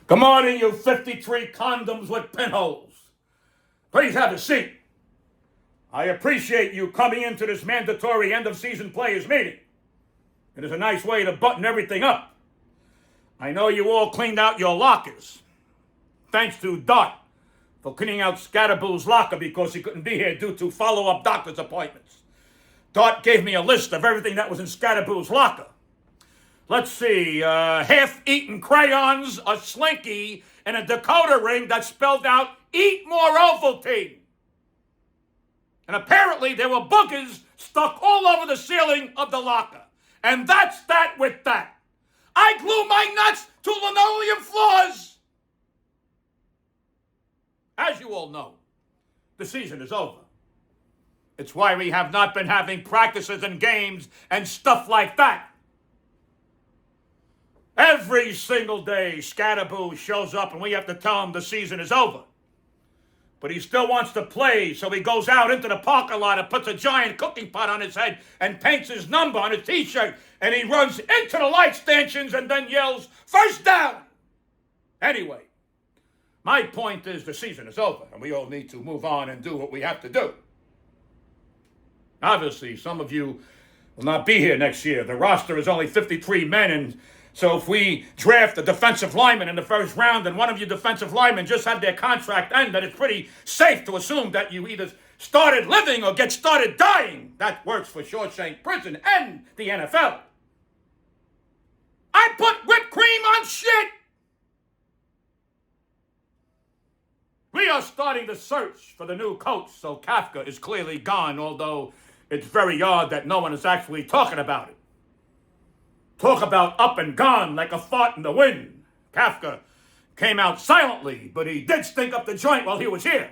Good morning, you 53 condoms with pinholes. Please have a seat. I appreciate you coming into this mandatory end-of-season players meeting. It is a nice way to button everything up. I know you all cleaned out your lockers. Thanks to Dot for cleaning out Scatterboo's locker because he couldn't be here due to follow-up doctor's appointments. Dot gave me a list of everything that was in Scatterboo's locker. Let's see, half-eaten crayons, a slinky, and a decoder ring that spelled out, "Eat more Ovaltine." And apparently there were boogers stuck all over the ceiling of the locker. And that's that with that. I glue my nuts to linoleum floors. As you all know, the season is over. It's why we have not been having practices and games and stuff like that. Every single day, Scatterboo shows up and we have to tell him the season is over. But he still wants to play, so he goes out into the parking lot and puts a giant cooking pot on his head and paints his number on his t-shirt, and he runs into the light stanchions and then yells, "First down!" Anyway, my point is the season is over, and we all need to move on and do what we have to do. Obviously, some of you will not be here next year. The roster is only 53 men, and so if we draft a defensive lineman in the first round and one of you defensive linemen just had their contract end, then it's pretty safe to assume that you either started living or get started dying. That works for Shawshank Prison and the NFL. I put whipped cream on shit. We are starting the search for the new coach, so Kafka is clearly gone, although it's very odd that no one is actually talking about it. Talk about up and gone like a fart in the wind. Kafka came out silently, but he did stink up the joint while he was here.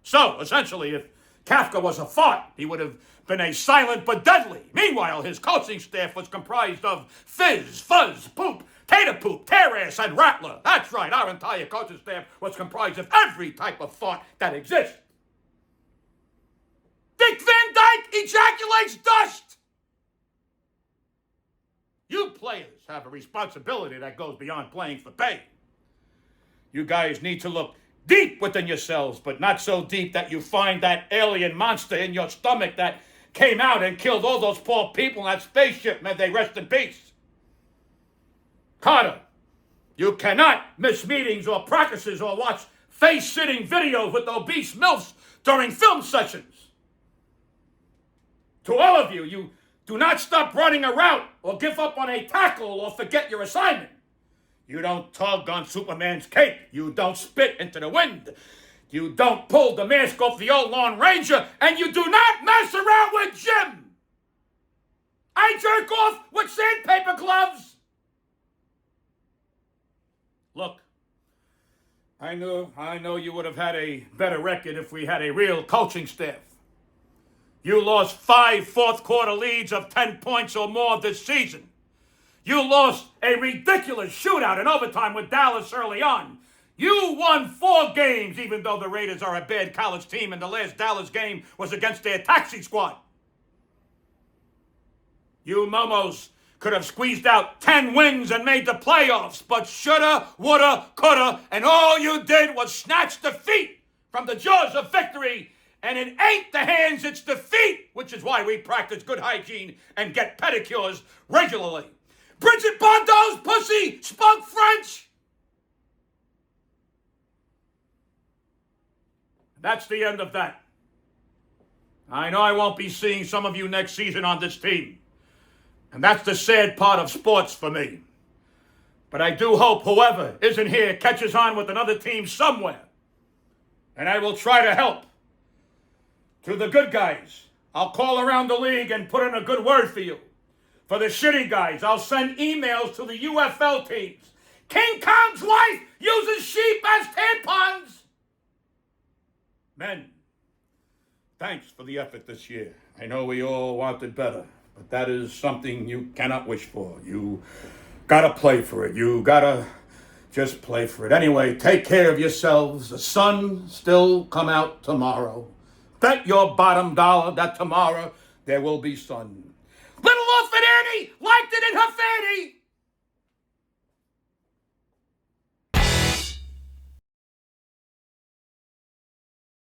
So, essentially, if Kafka was a fart, he would have been a silent but deadly. Meanwhile, his coaching staff was comprised of fizz, fuzz, poop, tater poop, tear ass, and rattler. That's right, our entire coaching staff was comprised of every type of fart that exists. Dick Van Dyke ejaculates dust. You players have a responsibility that goes beyond playing for pay. You guys need to look deep within yourselves, but not so deep that you find that alien monster in your stomach that came out and killed all those poor people in that spaceship. May they rest in peace. Carter, you cannot miss meetings or practices or watch face-sitting videos with obese MILFs during film sessions. To all of you, you do not stop running a route or give up on a tackle or forget your assignment. You don't tug on Superman's cape. You don't spit into the wind. You don't pull the mask off the old Lone Ranger, and you do not mess around with Jim. I jerk off with sandpaper gloves. Look, I know you would have had a better record if we had a real coaching staff. You lost 5 fourth-quarter leads of 10 points or more this season. You lost a ridiculous shootout in overtime with Dallas early on. You won 4 games, even though the Raiders are a bad college team, and the last Dallas game was against their taxi squad. You momos could have squeezed out 10 wins and made the playoffs, but shoulda, woulda, coulda, and all you did was snatch defeat from the jaws of victory. And it ain't the hands, it's the feet, which is why we practice good hygiene and get pedicures regularly. Bridget Bardot's pussy spoke French. That's the end of that. I know I won't be seeing some of you next season on this team. And that's the sad part of sports for me. But I do hope whoever isn't here catches on with another team somewhere. And I will try to help. To the good guys, I'll call around the league and put in a good word for you. For the shitty guys, I'll send emails to the UFL teams. King Kong's wife uses sheep as tampons. Men, thanks for the effort this year. I know we all wanted better, but that is something you cannot wish for. You gotta play for it. You gotta just play for it. Anyway, take care of yourselves. The sun still come out tomorrow. Bet your bottom dollar that tomorrow there will be sun. Little Orphan Annie liked it in her fanny.